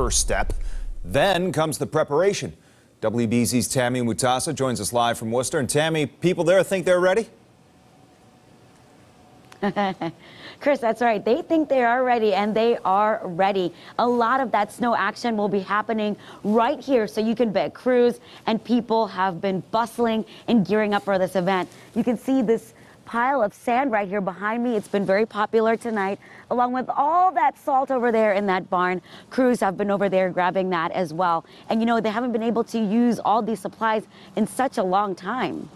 first step. Then comes the preparation. WBZ's Tammy Mutasa joins us live from Worcester. And Tammy, people there think they're ready? Chris, that's right. They think they are ready, and they are ready. A lot of that snow action will be happening right here, so you can bet crews and people have been bustling and gearing up for this event. You can see this pile of sand right here behind me. It's been very popular tonight, along with all that salt over there in that barn. Crews have been over there grabbing that as well. And you know, they haven't been able to use all these supplies in such a long time.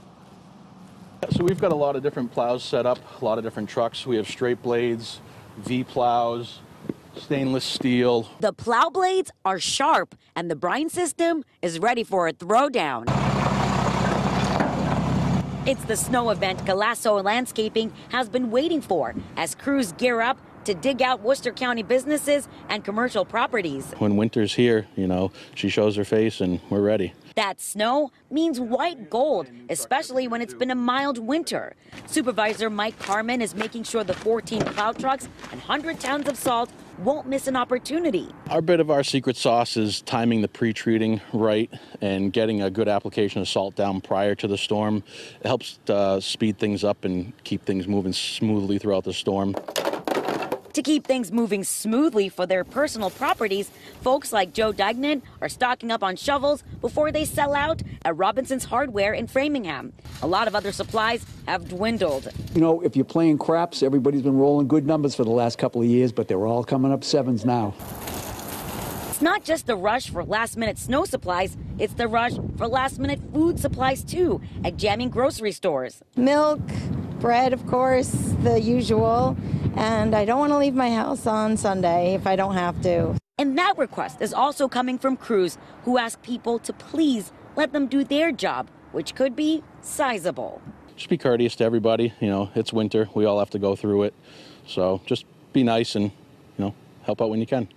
So we've got a lot of different plows set up, a lot of different trucks. We have straight blades, V plows, stainless steel. The plow blades are sharp, and the brine system is ready for a throwdown. It's the snow event Galasso Landscaping has been waiting for as crews gear up to dig out Worcester County businesses and commercial properties. When winter's here, you know, she shows her face and we're ready. That snow means white gold, especially when it's been a mild winter. Supervisor Mike Carmen is making sure the 14 plow trucks and 100 tons of salt won't miss an opportunity. Our bit of our secret sauce is timing the pre-treating right and getting a good application of salt down prior to the storm. It helps speed things up and keep things moving smoothly throughout the storm. To keep things moving smoothly for their personal properties, folks like Joe Dignan are stocking up on shovels before they sell out at Robinson's Hardware in Framingham. A lot of other supplies have dwindled. You know, if you're playing craps, everybody's been rolling good numbers for the last couple of years, but they're all coming up sevens now. It's not just the rush for last-minute snow supplies, it's the rush for last-minute food supplies, too, at jamming grocery stores. Milk, bread, of course, the usual. And I don't want to leave my house on Sunday if I don't have to. And that request is also coming from crews who ask people to please let them do their job, which could be sizable. Just be courteous to everybody. You know, it's winter. We all have to go through it. So just be nice and, you know, help out when you can.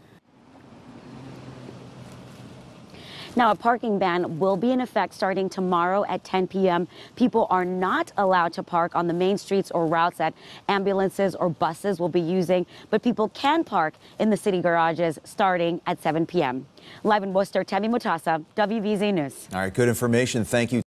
Now, a parking ban will be in effect starting tomorrow at 10 p.m. People are not allowed to park on the main streets or routes that ambulances or buses will be using, but people can park in the city garages starting at 7 p.m. Live in Worcester, Tammy Mutasa, WBZ News. All right, good information. Thank you.